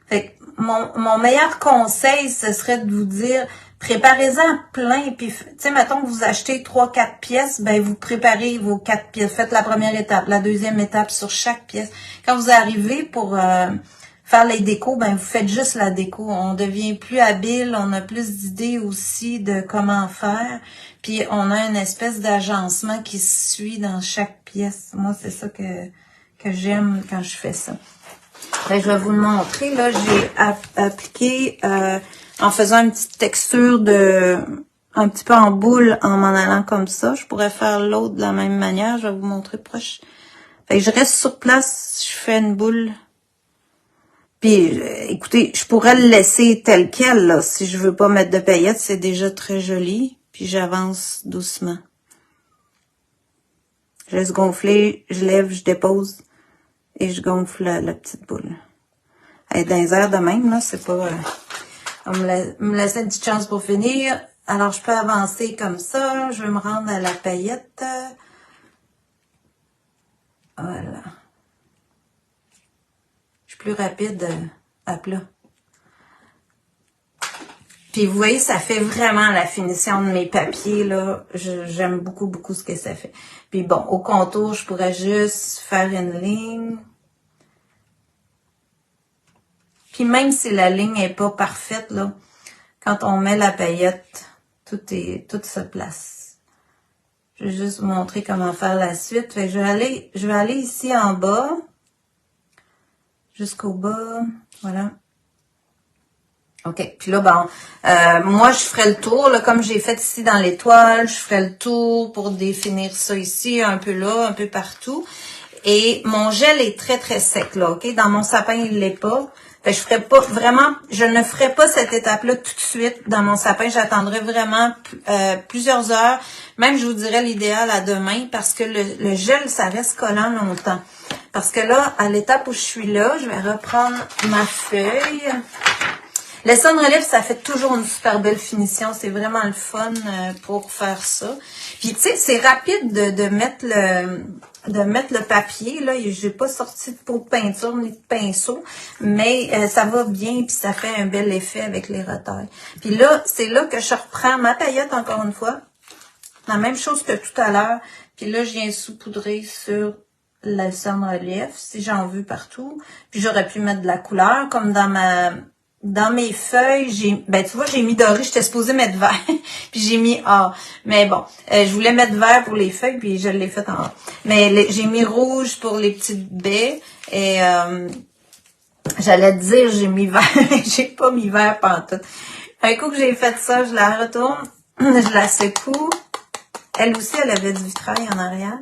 Fait que mon meilleur conseil, ce serait de vous dire, préparez-en plein, puis, tu sais, mettons que vous achetez 3-4 pièces, ben, vous préparez vos 4 pièces. Faites la première étape, la deuxième étape sur chaque pièce. Quand vous arrivez pour faire les décos, ben, vous faites juste la déco. On devient plus habile, on a plus d'idées aussi de comment faire, puis on a une espèce d'agencement qui se suit dans chaque pièce. Moi, c'est ça que j'aime quand je fais ça. Ben, je vais vous le montrer. Là, j'ai appliqué en faisant une petite texture un petit peu en boule en m'en allant comme ça. Je pourrais faire l'autre de la même manière. Je vais vous montrer proche. Fait que je reste sur place, je fais une boule. Puis, écoutez, je pourrais le laisser tel quel, là. Si je veux pas mettre de paillettes, c'est déjà très joli. Puis j'avance doucement. Je laisse gonfler, je lève, je dépose. Et je gonfle la petite boule. Elle est dans les airs de même, là, c'est pas... on me laisse une petite chance pour finir. Alors, je peux avancer comme ça. Je vais me rendre à la paillette. Voilà. Je suis plus rapide à plat. Puis, vous voyez, ça fait vraiment la finition de mes papiers, là. J'aime beaucoup, beaucoup ce que ça fait. Puis bon, au contour, je pourrais juste faire une ligne. Puis même si la ligne n'est pas parfaite, là, quand on met la paillette, tout se place. Je vais juste vous montrer comment faire la suite. Fait que je vais aller ici en bas, jusqu'au bas, voilà. OK. Puis là, bon, moi, je ferai le tour, là, comme j'ai fait ici dans l'étoile, je ferai le tour pour définir ça ici, un peu là, un peu partout. Et mon gel est très, très sec, là, OK? Dans mon sapin, il l'est pas. Fait que je ne ferai pas cette étape-là tout de suite dans mon sapin. J'attendrai vraiment plusieurs heures. Même, je vous dirais l'idéal à demain parce que le gel, ça reste collant longtemps. Parce que là, à l'étape où je suis là, je vais reprendre ma feuille. Le cerne relief, ça fait toujours une super belle finition. C'est vraiment le fun pour faire ça. Puis, tu sais, c'est rapide de mettre le papier. Là, j'ai pas sorti de pot de peinture ni de pinceau, mais ça va bien puis ça fait un bel effet avec les retails. Puis là, c'est là que je reprends ma paillette encore une fois. La même chose que tout à l'heure. Puis là, je viens saupoudrer sur le cerne relief, si j'en veux partout. Puis j'aurais pu mettre de la couleur, comme dans mes feuilles, tu vois, j'ai mis doré, j'étais supposée mettre vert, puis j'ai mis or. Mais bon, je voulais mettre vert pour les feuilles, puis je l'ai fait en or. Mais j'ai mis rouge pour les petites baies, et j'allais te dire j'ai mis vert, mais j'ai pas mis vert pantoute. Un coup que j'ai fait ça, je la retourne, je la secoue. Elle aussi, elle avait du vitrail en arrière.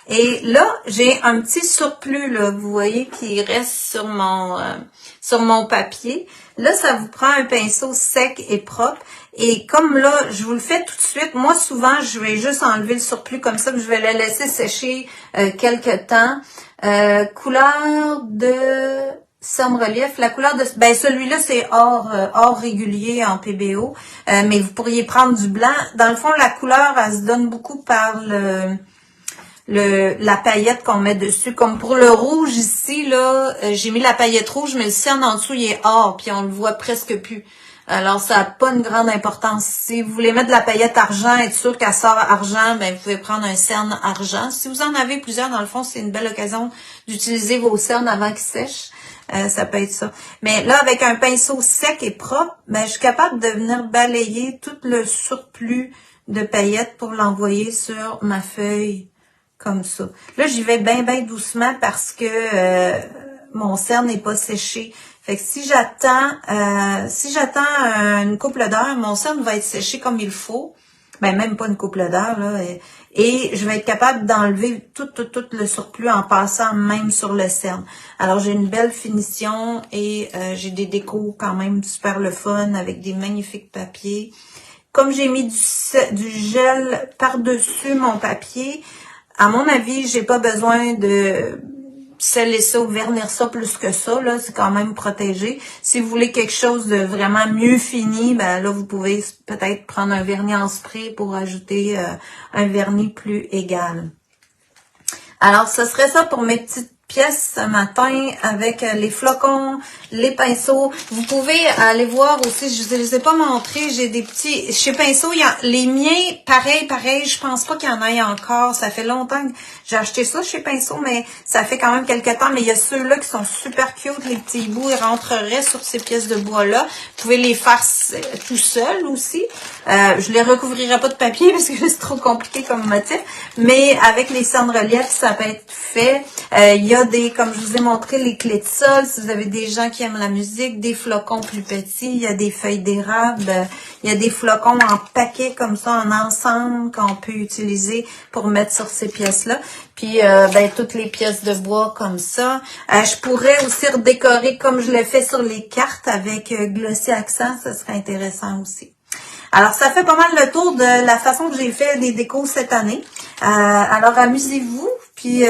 Et là, j'ai un petit surplus, là, vous voyez, qui reste sur mon papier. Là, ça vous prend un pinceau sec et propre. Et comme là, je vous le fais tout de suite, moi, souvent, je vais juste enlever le surplus comme ça, puis je vais le laisser sécher quelques temps. Couleur de cerne relief. La couleur de... celui-là, c'est or régulier en PBO. Mais vous pourriez prendre du blanc. Dans le fond, la couleur, elle se donne beaucoup par la paillette qu'on met dessus. Comme pour le rouge ici, là, j'ai mis la paillette rouge, mais le cerne en dessous, il est or, puis on le voit presque plus. Alors, ça n'a pas une grande importance. Si vous voulez mettre de la paillette argent, être sûr qu'elle sort argent, ben vous pouvez prendre un cerne argent. Si vous en avez plusieurs, dans le fond, c'est une belle occasion d'utiliser vos cernes avant qu'ils sèchent. Ça peut être ça. Mais là, avec un pinceau sec et propre, ben, je suis capable de venir balayer tout le surplus de paillettes pour l'envoyer sur ma feuille comme ça. Là, j'y vais bien doucement parce que mon cerne n'est pas séché. Fait que si j'attends une couple d'heures, mon cerne va être séché comme il faut. Ben, même pas une couple d'heures, là. Et je vais être capable d'enlever tout le surplus en passant même sur le cerne. Alors, j'ai une belle finition et j'ai des décos quand même super le fun avec des magnifiques papiers. Comme j'ai mis du gel par-dessus mon papier, à mon avis, j'ai pas besoin de sceller ça ou vernir ça plus que ça, là, c'est quand même protégé. Si vous voulez quelque chose de vraiment mieux fini, ben là, vous pouvez peut-être prendre un vernis en spray pour ajouter un vernis plus égal. Alors, ce serait ça pour mes petites pièces ce matin avec les flocons, les pinceaux. Vous pouvez aller voir aussi, je ne les ai pas montrés, j'ai des petits, chez Pinceau, les miens, pareil, je pense pas qu'il y en ait encore, ça fait longtemps que j'ai acheté ça chez Pinceau, mais ça fait quand même quelques temps, mais il y a ceux-là qui sont super cute, les petits bouts, ils rentreraient sur ces pièces de bois-là. Vous pouvez les faire tout seul aussi. Je les recouvrirai pas de papier parce que c'est trop compliqué comme motif, mais avec les cernes relief, ça peut être fait. Il y a comme je vous ai montré, les clés de sol, si vous avez des gens qui aiment la musique, des flocons plus petits, il y a des feuilles d'érable, il y a des flocons en paquet comme ça, en ensemble, qu'on peut utiliser pour mettre sur ces pièces-là. Puis, ben, toutes les pièces de bois comme ça. Je pourrais aussi redécorer comme je l'ai fait sur les cartes avec Glossy Accent, ça serait intéressant aussi. Alors, ça fait pas mal le tour de la façon que j'ai fait les décos cette année. Alors, amusez-vous, puis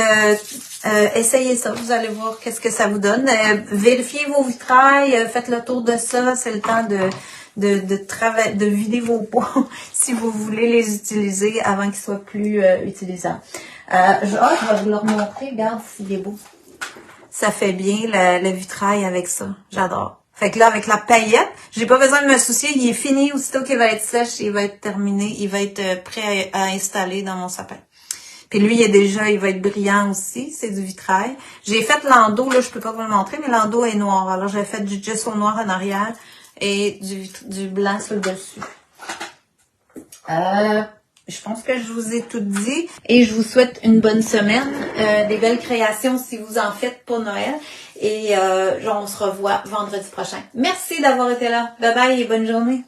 essayez ça. Vous allez voir qu'est-ce que ça vous donne. Vérifiez vos vitrailles, faites le tour de ça. C'est le temps de vider vos pots si vous voulez les utiliser avant qu'ils soient plus utilisables. Je vais vous leur montrer. Regarde s'il est beau. Ça fait bien le vitrail avec ça. J'adore. Fait que là, avec la paillette, j'ai pas besoin de me soucier. Il est fini. Aussitôt qu'il va être sèche, il va être terminé. Il va être prêt à installer dans mon sapin. Puis lui, il va être brillant aussi. C'est du vitrail. J'ai fait l'endos. Là, je peux pas vous le montrer, mais l'endos est noir. Alors, j'ai fait du gesso noir en arrière et du blanc sur le dessus. Je pense que je vous ai tout dit. Et je vous souhaite une bonne semaine. Des belles créations si vous en faites pour Noël. Et on se revoit vendredi prochain. Merci d'avoir été là. Bye bye et bonne journée.